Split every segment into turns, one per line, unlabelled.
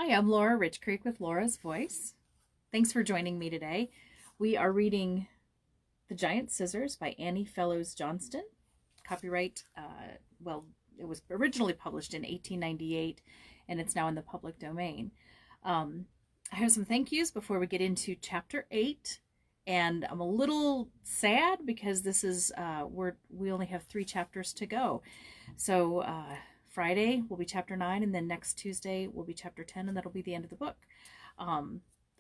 Hi, I'm Laura Rich Creek with Laura's Voice. Thanks for joining me today. We are reading The Giant Scissors by Annie Fellows Johnston. Copyright, it was originally published in 1898 and it's now in the public domain. I have some thank yous before we get into chapter 8. And I'm a little sad because this is, we only have 3 chapters to go. So, Friday will be chapter 9, and then next Tuesday will be chapter 10, and that'll be the end of the book. I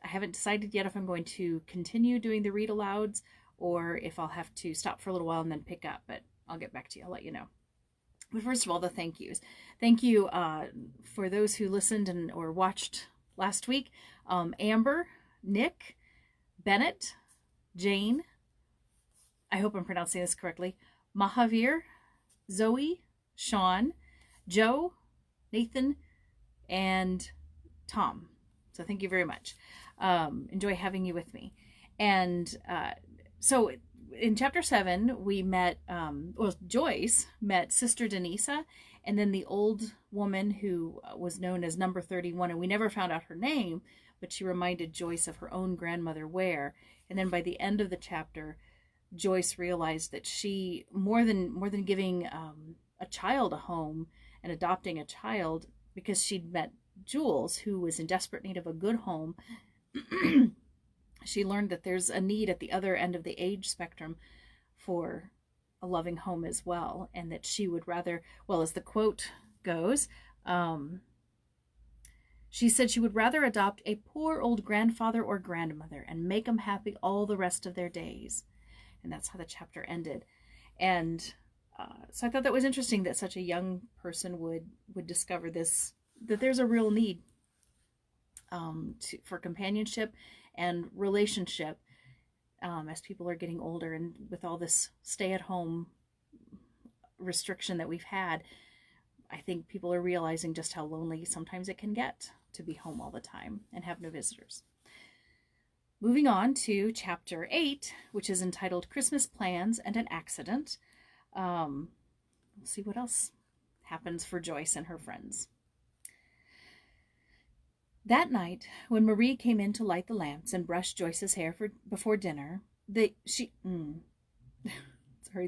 haven't decided yet if I'm going to continue doing the read alouds or if I'll have to stop for a little while and then pick up, but I'll get back to you. I'll let you know. But first of all, the thank yous. Thank you for those who listened or watched last week. Amber, Nick, Bennett, Jane, I hope I'm pronouncing this correctly, Mahavir, Zoe, Sean, Joe, Nathan, and Tom. So thank you very much. Enjoy having you with me. And so in chapter 7, we met, Joyce met Sister Denisa, and then the old woman who was known as Number 31, and we never found out her name, but she reminded Joyce of her own grandmother Ware. And then by the end of the chapter, Joyce realized that she, more than giving a child a home and adopting a child, because she'd met Jules, who was in desperate need of a good home, she learned that there's a need at the other end of the age spectrum for a loving home as well, and that she would rather, well, as the quote goes, she said she would rather adopt a poor old grandfather or grandmother and make them happy all the rest of their days. And that's how the chapter ended. And so I thought that was interesting that such a young person would discover this, that there's a real need for companionship and relationship as people are getting older, and with all this stay-at-home restriction that we've had, I think people are realizing just how lonely sometimes it can get to be home all the time and have no visitors. Moving on to chapter 8, which is entitled Christmas Plans and an Accident. We'll see what else happens for Joyce and her friends. That night, when Marie came in to light the lamps and brush Joyce's hair before dinner, sorry,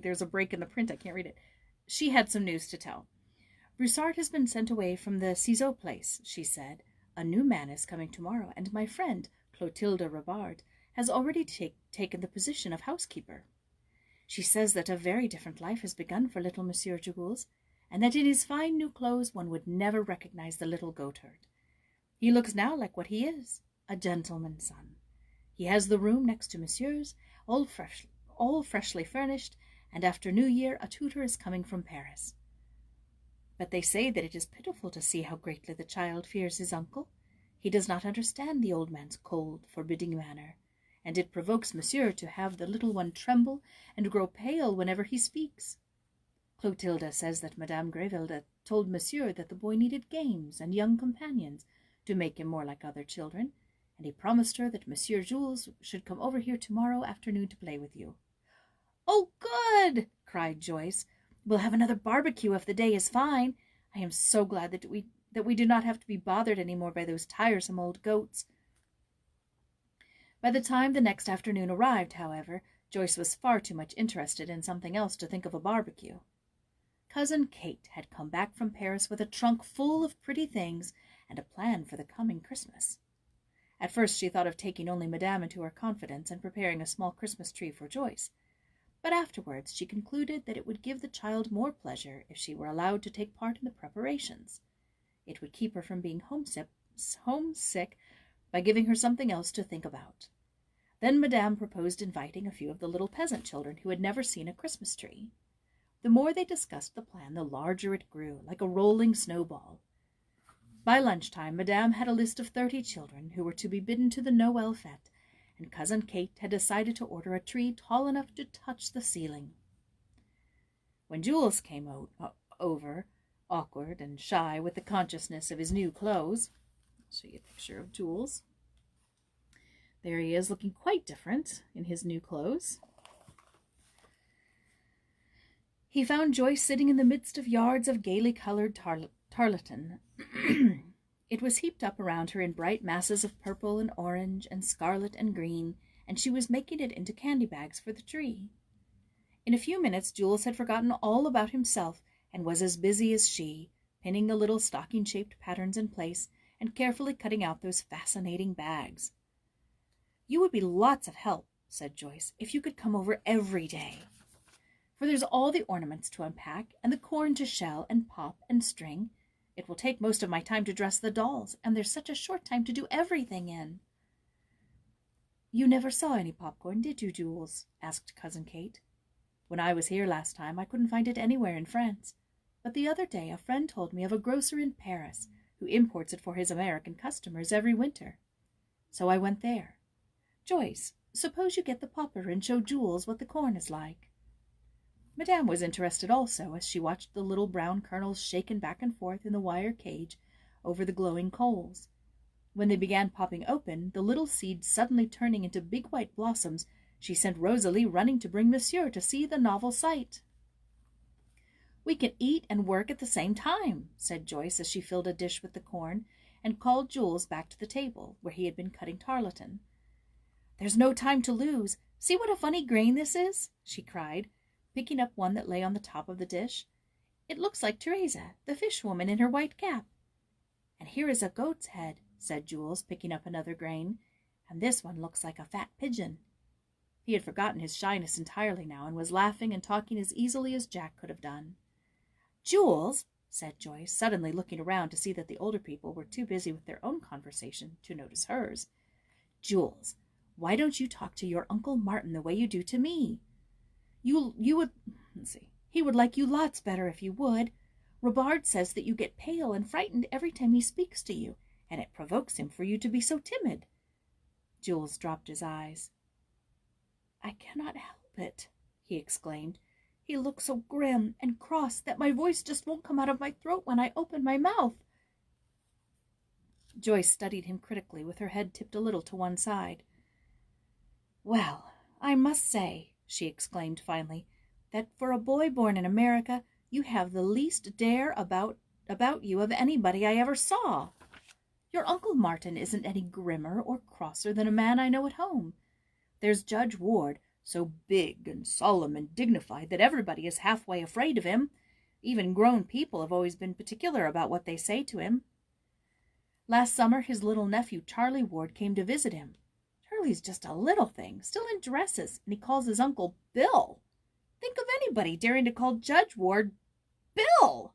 there's a break in the print, I can't read it. She had some news to tell. Broussard has been sent away from the Ciseaux place, she said. A new man is coming tomorrow, and my friend, Clotilde Ribard, has already taken the position of housekeeper. She says that a very different life has begun for little Monsieur Jules, and that in his fine new clothes one would never recognize the little goatherd. He looks now like what he is, a gentleman's son. He has the room next to Monsieur's, all freshly furnished, and after New Year a tutor is coming from Paris. But they say that it is pitiful to see how greatly the child fears his uncle. He does not understand the old man's cold, forbidding manner, and it provokes Monsieur to have the little one tremble and grow pale whenever he speaks. Clotilde says that Madame Greville told Monsieur that the boy needed games and young companions to make him more like other children, and he promised her that Monsieur Jules should come over here tomorrow afternoon to play with you. "Oh, good!" cried Joyce. "We'll have another barbecue if the day is fine. I am so glad that we do not have to be bothered any more by those tiresome old goats." By the time the next afternoon arrived, however, Joyce was far too much interested in something else to think of a barbecue. Cousin Kate had come back from Paris with a trunk full of pretty things and a plan for the coming Christmas. At first she thought of taking only Madame into her confidence and preparing a small Christmas tree for Joyce, but afterwards she concluded that it would give the child more pleasure if she were allowed to take part in the preparations. It would keep her from being homesick by giving her something else to think about. Then Madame proposed inviting a few of the little peasant children who had never seen a Christmas tree. The more they discussed the plan, the larger it grew, like a rolling snowball. By lunchtime, Madame had a list of 30 children who were to be bidden to the Noël fête, and Cousin Kate had decided to order a tree tall enough to touch the ceiling. When Jules came over, awkward and shy with the consciousness of his new clothes, I'll show you a picture of Jules. There he is, looking quite different in his new clothes. He found Joyce sitting in the midst of yards of gaily colored tarlatan. It was heaped up around her in bright masses of purple and orange and scarlet and green, and she was making it into candy bags for the tree. In a few minutes Jules had forgotten all about himself and was as busy as she, pinning the little stocking-shaped patterns in place and carefully cutting out those fascinating bags. "You would be lots of help," said Joyce, "if you could come over every day. For there's all the ornaments to unpack, and the corn to shell and pop and string. It will take most of my time to dress the dolls, and there's such a short time to do everything in." "You never saw any popcorn, did you, Jules?" asked Cousin Kate. "When I was here last time, I couldn't find it anywhere in France. But the other day a friend told me of a grocer in Paris who imports it for his American customers every winter. So I went there. Joyce, suppose you get the popper and show Jules what the corn is like." Madame was interested also, as she watched the little brown kernels shaken back and forth in the wire cage over the glowing coals. When they began popping open, the little seeds suddenly turning into big white blossoms, she sent Rosalie running to bring Monsieur to see the novel sight. "We can eat and work at the same time," said Joyce as she filled a dish with the corn and called Jules back to the table where he had been cutting tarletan. "There's no time to lose. See what a funny grain this is," she cried, picking up one that lay on the top of the dish. "It looks like Teresa, the fish woman, in her white cap." "And here is a goat's head," said Jules, picking up another grain, "and this one looks like a fat pigeon." He had forgotten his shyness entirely now and was laughing and talking as easily as Jack could have done. "Jules," said Joyce, suddenly looking around to see that the older people were too busy with their own conversation to notice hers. "Jules, why don't you talk to your Uncle Martin the way you do to me? You would, he would like you lots better if you would. Robard says that you get pale and frightened every time he speaks to you, and it provokes him for you to be so timid." Jules dropped his eyes. "I cannot help it," he exclaimed. "He looks so grim and cross that my voice just won't come out of my throat when I open my mouth." Joyce studied him critically, with her head tipped a little to one side. "Well, I must say," she exclaimed finally, "that for a boy born in America, you have the least dare about you of anybody I ever saw. Your Uncle Martin isn't any grimmer or crosser than a man I know at home. There's Judge Ward, so big and solemn and dignified that everybody is halfway afraid of him. Even grown people have always been particular about what they say to him. Last summer his little nephew Charlie Ward came to visit him. Charlie's just a little thing, still in dresses, and he calls his uncle Bill. Think of anybody daring to call Judge Ward Bill!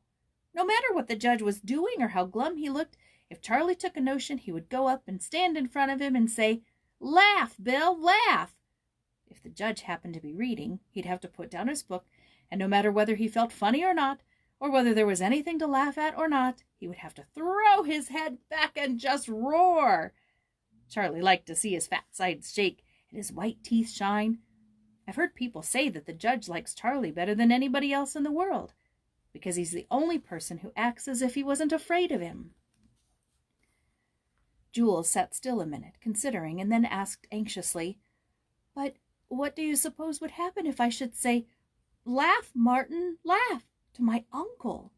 No matter what the judge was doing or how glum he looked, if Charlie took a notion, he would go up and stand in front of him and say, 'Laugh, Bill, laugh!' If the judge happened to be reading, he'd have to put down his book, and no matter whether he felt funny or not, or whether there was anything to laugh at or not, he would have to throw his head back and just roar. Charlie liked to see his fat sides shake and his white teeth shine. I've heard people say that the judge likes Charlie better than anybody else in the world, because he's the only person who acts as if he wasn't afraid of him." Jules sat still a minute, considering, and then asked anxiously, "But what do you suppose would happen if I should say, 'Laugh, Martin, laugh,' to my uncle?"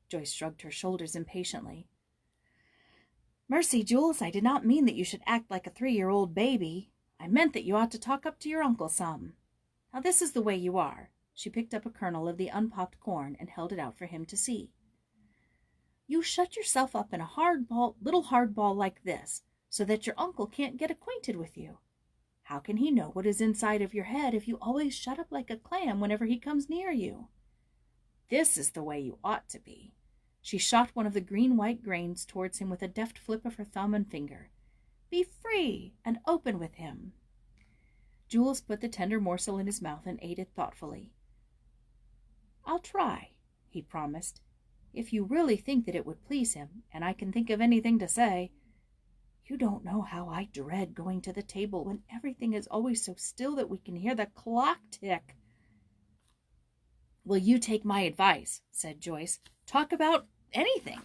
Joyce shrugged her shoulders impatiently. "Mercy, Jules, I did not mean that you should act like a 3-year-old baby. I meant that you ought to talk up to your uncle some. Now this is the way you are." She picked up a kernel of the unpopped corn and held it out for him to see. "You shut yourself up in a little hard ball like this, so that your uncle can't get acquainted with you. How can he know what is inside of your head if you always shut up like a clam whenever he comes near you? This is the way you ought to be." She shot one of the green-white grains towards him with a deft flip of her thumb and finger. "Be free and open with him." Jules put the tender morsel in his mouth and ate it thoughtfully. "I'll try," he promised, "if you really think that it would please him, and I can think of anything to say. You don't know how I dread going to the table when everything is always so still that we can hear the clock tick." "Well, you take my advice," said Joyce. "Talk about anything.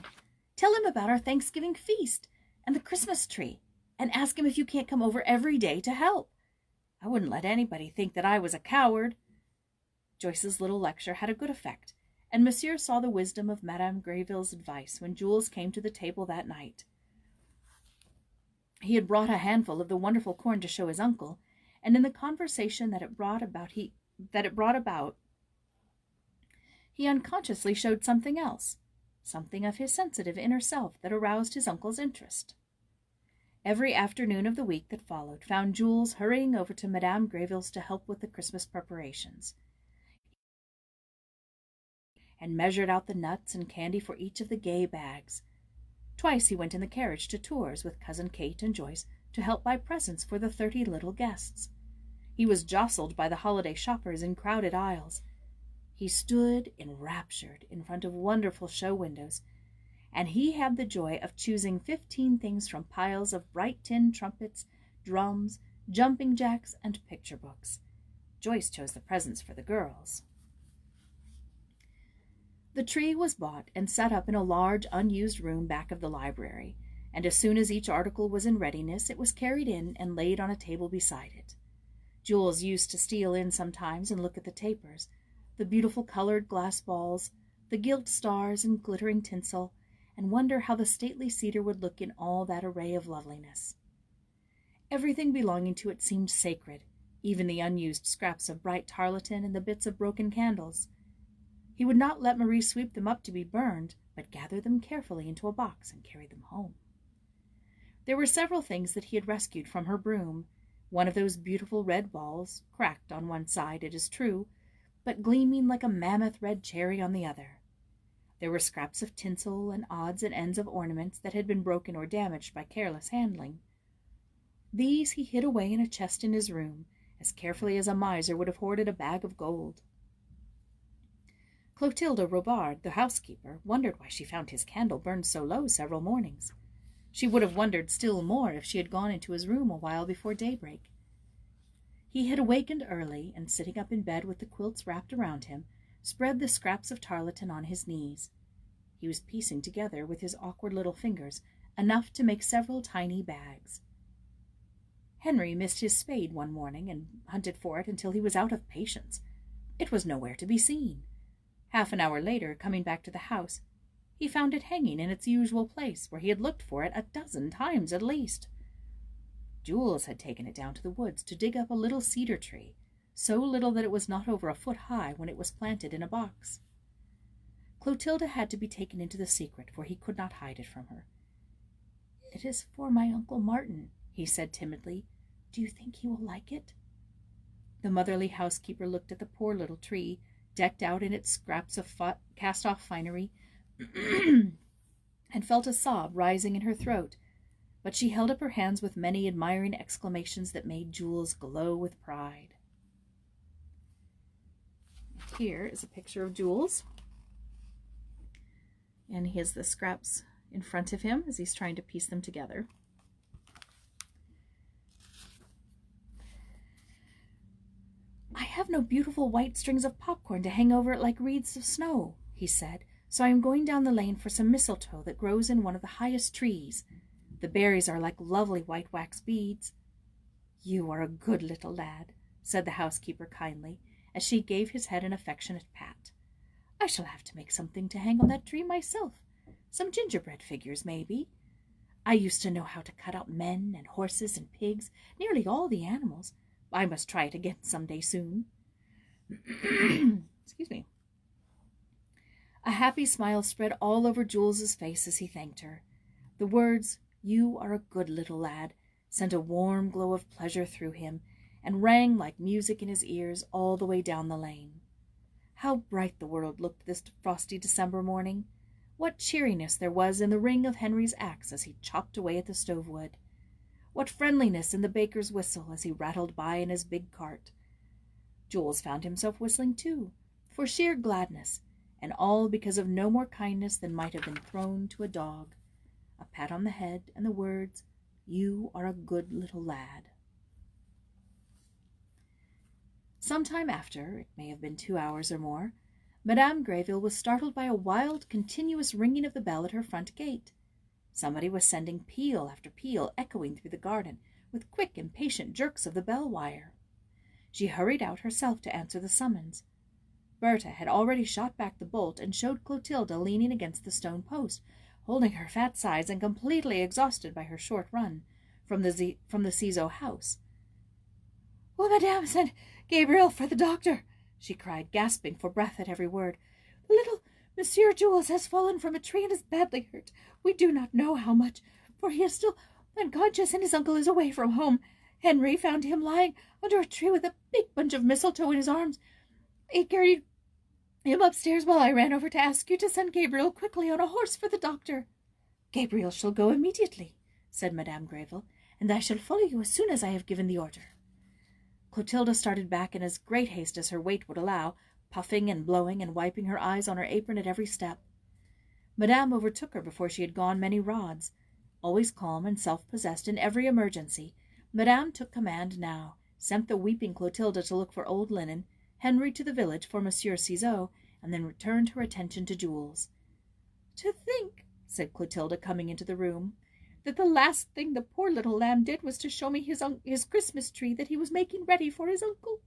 Tell him about our Thanksgiving feast and the Christmas tree, and ask him if you can't come over every day to help. I wouldn't let anybody think that I was a coward." Joyce's little lecture had a good effect, and Monsieur saw the wisdom of Madame Greville's advice when Jules came to the table that night. He had brought a handful of the wonderful corn to show his uncle, and in the conversation that it brought about, he unconsciously showed something else, something of his sensitive inner self that aroused his uncle's interest. Every afternoon of the week that followed found Jules hurrying over to Madame Greville's to help with the Christmas preparations, and measured out the nuts and candy for each of the gay bags. Twice he went in the carriage to Tours with Cousin Kate and Joyce to help buy presents for the 30 little guests. He was jostled by the holiday shoppers in crowded aisles. He stood enraptured in front of wonderful show windows, and he had the joy of choosing 15 things from piles of bright tin trumpets, drums, jumping jacks, and picture books. Joyce chose the presents for the girls. The tree was bought and set up in a large, unused room back of the library, and as soon as each article was in readiness, it was carried in and laid on a table beside it. Jules used to steal in sometimes and look at the tapers, the beautiful colored glass balls, the gilt stars and glittering tinsel, and wonder how the stately cedar would look in all that array of loveliness. Everything belonging to it seemed sacred, even the unused scraps of bright tarlatan and the bits of broken candles. He would not let Marie sweep them up to be burned, but gather them carefully into a box and carry them home. There were several things that he had rescued from her broom. One of those beautiful red balls, cracked on one side, it is true, but gleaming like a mammoth red cherry on the other. There were scraps of tinsel and odds and ends of ornaments that had been broken or damaged by careless handling. These he hid away in a chest in his room, as carefully as a miser would have hoarded a bag of gold. Clotilde Robard, the housekeeper, wondered why she found his candle burned so low several mornings. She would have wondered still more if she had gone into his room a while before daybreak. He had awakened early, and sitting up in bed with the quilts wrapped around him, spread the scraps of tarlatan on his knees. He was piecing together with his awkward little fingers enough to make several tiny bags. Henry missed his spade one morning and hunted for it until he was out of patience. It was nowhere to be seen. Half an hour later, coming back to the house, he found it hanging in its usual place, where he had looked for it a dozen times at least. Jules had taken it down to the woods to dig up a little cedar tree, so little that it was not over a foot high when it was planted in a box. Clotilde had to be taken into the secret, for he could not hide it from her. "It is for my Uncle Martin," he said timidly. "Do you think he will like it?" The motherly housekeeper looked at the poor little tree, decked out in its scraps of cast-off finery, and felt a sob rising in her throat, but she held up her hands with many admiring exclamations that made Jules glow with pride. Here is a picture of Jules, and he has the scraps in front of him as he's trying to piece them together. "I have no beautiful white strings of popcorn to hang over it like wreaths of snow," he said, "so I am going down the lane for some mistletoe that grows in one of the highest trees. The berries are like lovely white wax beads." "You are a good little lad," said the housekeeper kindly, as she gave his head an affectionate pat. "I shall have to make something to hang on that tree myself. Some gingerbread figures, maybe. I used to know how to cut out men and horses and pigs, nearly all the animals. I must try it again some day soon." Excuse me. A happy smile spread all over Jules's face as he thanked her. The words, "You are a good little lad," sent a warm glow of pleasure through him, and rang like music in his ears all the way down the lane. How bright the world looked this frosty December morning! What cheeriness there was in the ring of Henry's axe as he chopped away at the stove wood! What friendliness in the baker's whistle as he rattled by in his big cart! Jules found himself whistling too, for sheer gladness, and all because of no more kindness than might have been thrown to a dog. A pat on the head and the words, "You are a good little lad." Some time after, it may have been 2 hours or more, Madame Greville was startled by a wild, continuous ringing of the bell at her front gate. Somebody was sending peal after peal echoing through the garden, with quick, impatient jerks of the bell wire. She hurried out herself to answer the summons. Berta had already shot back the bolt and showed Clotilde leaning against the stone post, holding her fat sides and completely exhausted by her short run from the Ciseaux house. "Will Madame send Gabriel for the doctor?" she cried, gasping for breath at every word. "The little Monsieur Jules has fallen from a tree and is badly hurt. We do not know how much, for he is still unconscious and his uncle is away from home. Henry found him lying under a tree with a big bunch of mistletoe in his arms. He carried him upstairs while I ran over to ask you to send Gabriel quickly on a horse for the doctor." "Gabriel shall go immediately," said Madame Greville, "and I shall follow you as soon as I have given the order." Clotilde started back in as great haste as her weight would allow, puffing and blowing and wiping her eyes on her apron at every step. Madame overtook her before she had gone many rods. Always calm and self-possessed in every emergency, Madame took command now, sent the weeping Clotilde to look for old linen, Henry to the village for Monsieur Ciseaux, and then returned her attention to Jules. "To think," said Clotilde, coming into the room, "that the last thing the poor little lamb did was to show me his Christmas tree that he was making ready for his uncle."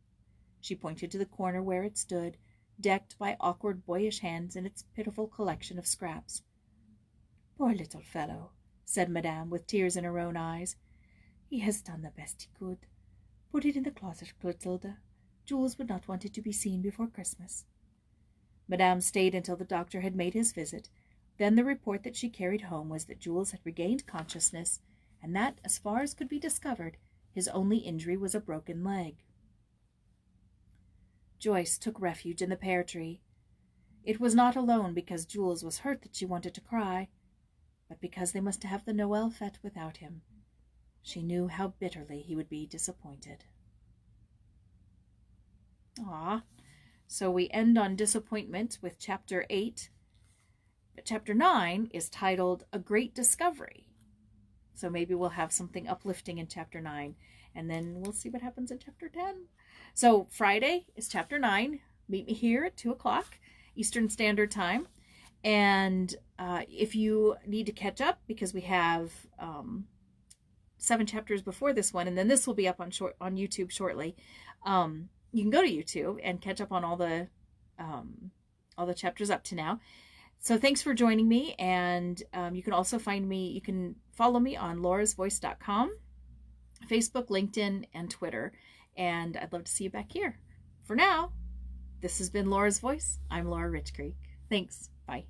She pointed to the corner where it stood, decked by awkward boyish hands in its pitiful collection of scraps. "Poor little fellow," said Madame, with tears in her own eyes. "He has done the best he could. Put it in the closet, Clotilde. Jules would not want it to be seen before Christmas." Madame stayed until the doctor had made his visit. Then the report that she carried home was that Jules had regained consciousness, and that, as far as could be discovered, his only injury was a broken leg. Joyce took refuge in the pear tree. It was not alone because Jules was hurt that she wanted to cry, but because they must have the Noël fête without him. She knew how bitterly he would be disappointed. So we end on disappointment with Chapter 8. But Chapter 9 is titled A Great Discovery. So maybe we'll have something uplifting in Chapter 9, and then we'll see what happens in Chapter 10. So Friday is Chapter 9. Meet me here at 2 o'clock Eastern Standard Time. And if you need to catch up, because we have 7 chapters before this one, and then this will be up on YouTube shortly, you can go to YouTube and catch up on all the chapters up to now. So thanks for joining me, and you can also you can follow me on laurasvoice.com, Facebook, LinkedIn, and Twitter, and I'd love to see you back here. For now, this has been Laura's Voice. I'm Laura Rich Creek. Thanks. Bye.